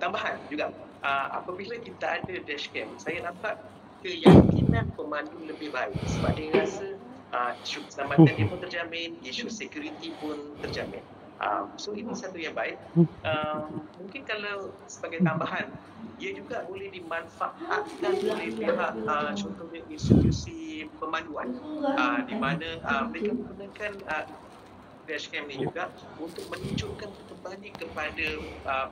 tambahan juga, apabila kita ada dashcam, saya nampak keyakinan pemandu lebih baik sebab dia rasa isu keselamatan dia pun terjamin, isu security pun terjamin. So ini satu yang baik. Mungkin kalau sebagai tambahan, ia juga boleh dimanfaatkan oleh pihak contohnya institusi pemanduan, di mana mereka menggunakan dashcam ni juga untuk menunjukkan kembali kepada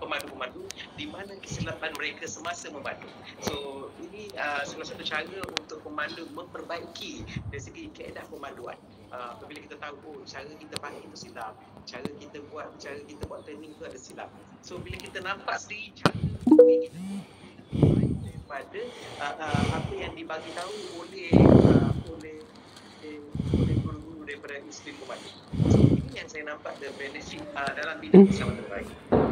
pemandu-pemandu di mana kesilapan mereka semasa memandu. So ini salah satu cara untuk pemandu memperbaiki dari segi kaedah pemanduan. Apabila kita tahu cara kita pakai itu silap, cara kita buat training itu ada silap. So bila kita nampak sendiri cara daripada apa yang dibagi tahu oleh guru-guru daripada institusi pemandu. So ini yang saya nampak the benefit dalam bidang keselamatan baik.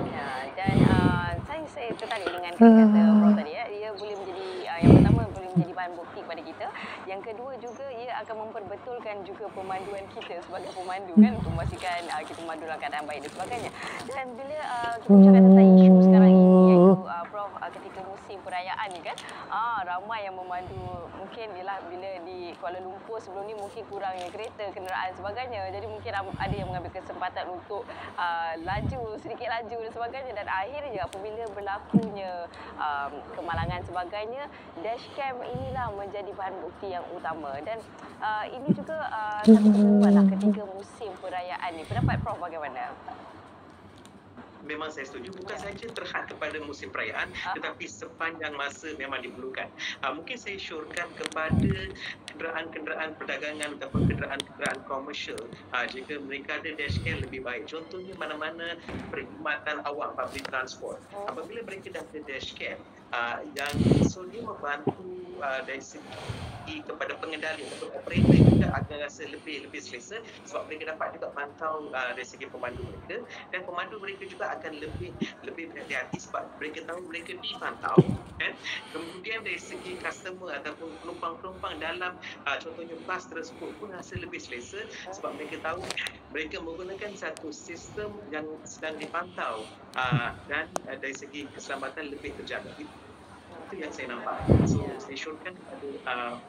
Ya, dan saya tertarik dengan kata Prof tadi ya. Ia boleh menjadi yang pertama boleh menjadi bahan bukti kepada kita. Yang kedua juga ia akan memperbetulkan juga pemanduan kita sebagai pemandu kan untuk memastikan kita memandu dalam keadaan baik dan sebagainya. Dan bila kita bercakap tentang isu sekarang ini iaitu Prof ketika musim perayaan ni kan, ramai yang memandu mungkin ialah bila di Kuala Lumpur sebelum ni mungkin kurangnya kereta, kenderaan sebagainya. Jadi mungkin ada yang mengambil kesempatan untuk sedikit laju dan sebagainya, dan akhirnya apabila berlakunya kemalangan sebagainya, dashcam inilah menjadi bahan bukti yang utama. Dan ini juga satu keperluan lah ketika musim perayaan ni. Pendapat Prof bagaimana? Memang saya setuju, bukan saja terhad kepada musim perayaan tetapi sepanjang masa memang diperlukan. Mungkin saya syorkan kepada kenderaan-kenderaan perdagangan ataupun kenderaan-kenderaan komersial, jika mereka ada dashcam lebih baik. Contohnya mana-mana perkhidmatan awam, public transport, apabila mereka dah ada dashcam, yang so dia membantu dari segi kepada pengendali ataupun operator juga akan rasa lebih selesa sebab mereka dapat juga pantau dari segi pemandu mereka, dan pemandu mereka juga akan lebih berhati-hati sebab mereka tahu mereka dipantau kan. Kemudian dari segi customer ataupun penumpang-penumpang dalam contohnya bas tersebut pun rasa lebih selesa sebab mereka tahu mereka menggunakan satu sistem yang sedang dipantau dan dari segi keselamatan lebih terjaga. Itu yang saya nampak. So saya syorkan kepada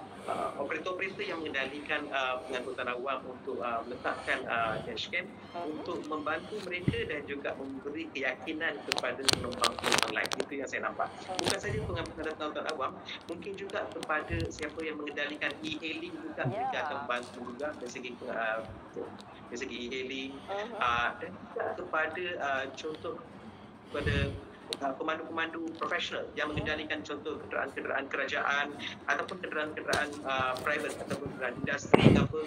operator-operator yang mengendalikan pengangkutan awam untuk meletakkan dashcam untuk membantu mereka dan juga memberi keyakinan kepada penumpang-penumpang lain. Itu yang saya nampak. Bukan saja pengangkutan awam, mungkin juga kepada siapa yang mengendalikan e-hailing juga mereka akan membantu juga dari segi e-hailing, dan juga kepada contoh kepada pemandu-pemandu profesional yang mengendalikan contoh kenderaan-kenderaan kerajaan ataupun kenderaan-kenderaan private ataupun kenderaan industri apa,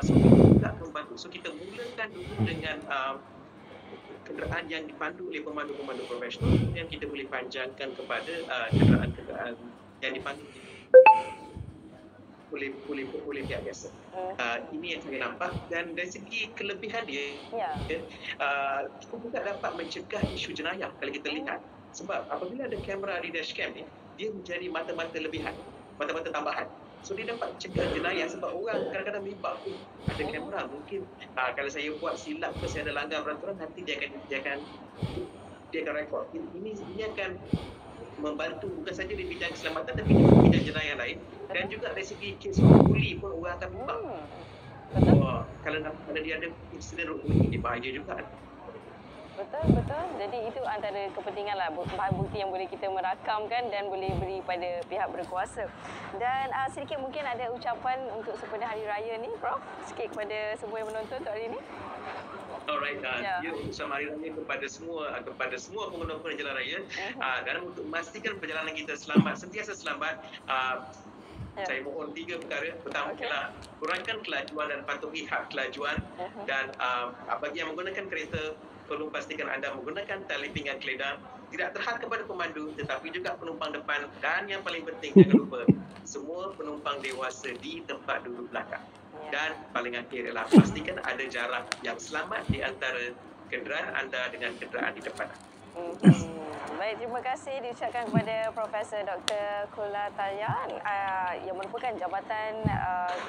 so kita juga membantu. So kita mulakan dulu dengan kenderaan yang dipandu oleh pemandu-pemandu profesional, kemudian kita boleh panjangkan kepada kenderaan-kenderaan yang dipandu oleh pihak biasa. Ini yang saya nampak, dan dari segi kelebihan dia, kita juga dapat mencegah isu jenayah kalau kita lihat. Sebab apabila ada kamera di dashcam ni, dia menjadi mata-mata lebihan, mata-mata tambahan. So dia dapat mencegah jenayah sebab orang kadang-kadang mimpak ada kamera, mungkin kalau saya buat silap ke, saya ada langgar peraturan, nanti dia akan rekod. Ini akan membantu bukan saja di bidang keselamatan tapi juga di bidang jenayah lain, dan juga dari segi kes buli pun orang akan mimpak. Kalau dia ada insiden buli, dia bahaya juga. Betul. Jadi itu antara kepentingan lah, bahan bukti yang boleh kita merakamkan dan boleh beri pada pihak berkuasa. Dan sedikit mungkin ada ucapan untuk sempena Hari Raya ni, Prof, sikit kepada semua yang menonton untuk hari ini. Alright, dia ucapan Hari Raya kepada semua pengguna jalan raya, dan untuk memastikan perjalanan kita selamat, sentiasa selamat. Saya mohon 3 perkara. Pertama, kurangkan kelajuan dan patuhi had kelajuan, dan bagi yang menggunakan kereta, tolong pastikan anda menggunakan tali pinggang keledar, tidak terhad kepada pemandu tetapi juga penumpang depan, dan yang paling penting jangan lupa semua penumpang dewasa di tempat duduk belakang. Dan paling akhir ialah pastikan ada jarak yang selamat di antara kenderaan anda dengan kenderaan di depan. Baik, terima kasih diucapkan kepada Profesor Dr. Kulataya yang merupakan Jabatan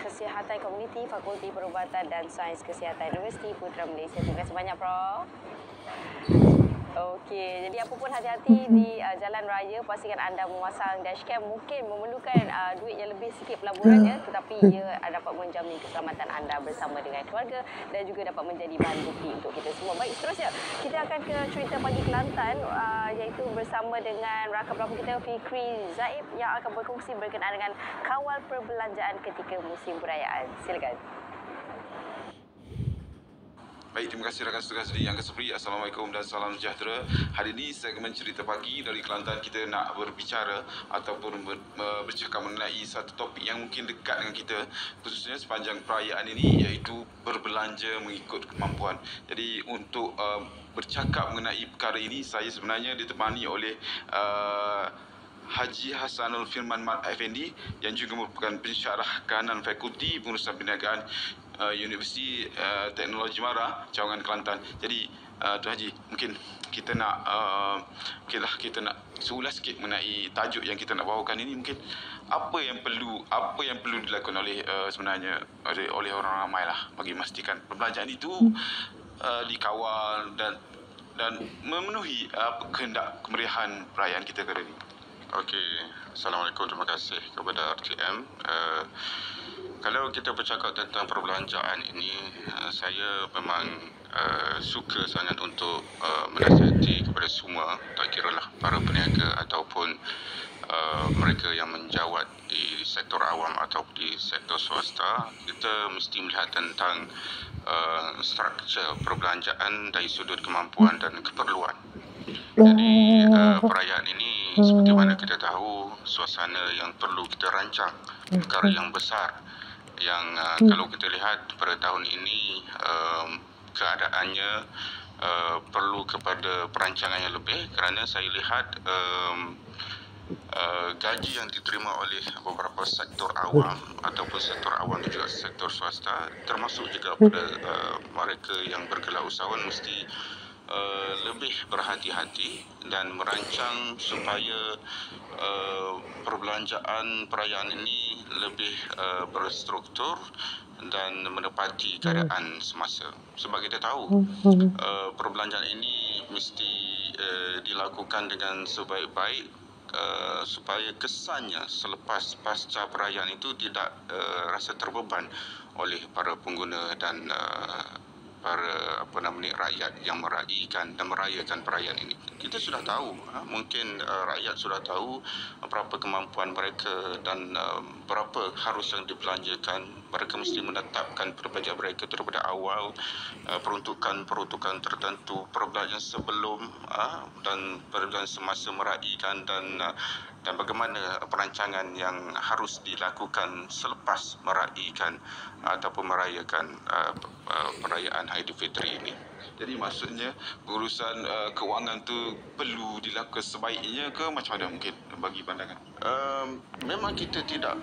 Kesihatan Komuniti Fakulti Perubatan dan Sains Kesihatan Universiti Putra Malaysia. Terima kasih banyak, Prof. Okey, jadi apa pun hati-hati di jalan raya, pastikan anda memasang dashcam. Mungkin memerlukan duit yang lebih sikit pelaburannya, tetapi ia dapat menjamin keselamatan anda bersama dengan keluarga dan juga dapat menjadi bahan bukti untuk kita semua. Baik, seterusnya kita akan ke cerita pagi Kelantan, iaitu bersama dengan rakan pelapor kita Fikri Zaib yang akan berkongsi berkenaan dengan kawal perbelanjaan ketika musim perayaan. Silakan. Baik, terima kasih rakan saudara yang kesempri. Assalamualaikum dan salam sejahtera. Hari ini segmen cerita pagi dari Kelantan kita nak berbicara ataupun bercakap mengenai satu topik yang mungkin dekat dengan kita, khususnya sepanjang perayaan ini, iaitu berbelanja mengikut kemampuan. Jadi untuk bercakap mengenai perkara ini, saya sebenarnya ditemani oleh Haji Hasanul Firman Mat Effendi yang juga merupakan pensyarah kanan Fakulti Pengurusan Perniagaan Universiti Teknologi Mara, Cawangan, Kelantan. Jadi Tuan Haji, mungkin kita nak kita nak seulas sikit mengenai tajuk yang kita nak bawakan ini. Mungkin apa yang perlu dilakukan oleh sebenarnya oleh orang ramai lah bagi memastikan perbelanjaan itu dikawal dan memenuhi kehendak kemeriahan perayaan kita kali ini. Okey, Assalamualaikum, terima kasih kepada RTM. Kalau kita bercakap tentang perbelanjaan ini, saya memang suka sangat untuk menasihati kepada semua, tak kiralah para peniaga ataupun mereka yang menjawat di sektor awam atau di sektor swasta. Kita mesti melihat tentang struktur perbelanjaan dari sudut kemampuan dan keperluan. Jadi perayaan ini seperti mana kita tahu, suasana yang perlu kita rancang, perkara yang besar yang kalau kita lihat pada tahun ini keadaannya perlu kepada perancangan yang lebih, kerana saya lihat gaji yang diterima oleh beberapa sektor awam ataupun sektor awam dan juga sektor swasta, termasuk juga pada mereka yang bergelar usahawan, mesti lebih berhati-hati dan merancang supaya perbelanjaan perayaan ini lebih berstruktur dan menepati keadaan semasa. Sebab kita tahu perbelanjaan ini mesti dilakukan dengan sebaik-baik supaya kesannya selepas pasca perayaan itu tidak rasa terbeban oleh para pengguna dan para rakyat yang meraihkan dan merayakan perayaan ini. Kita sudah tahu, mungkin rakyat sudah tahu berapa kemampuan mereka dan berapa harus yang dibelanjakan. Mereka mesti menetapkan perbelanjaan mereka daripada awal, peruntukan tertentu, perbelanjaan sebelum dan perbelanjaan semasa meraihkan dan bagaimana perancangan yang harus dilakukan selepas meraihkan ataupun merayakan perayaan Aidilfitri ini. Jadi maksudnya urusan kewangan tu perlu dilakukan sebaiknya ke macam mana mungkin bagi pandangan? Memang kita tidak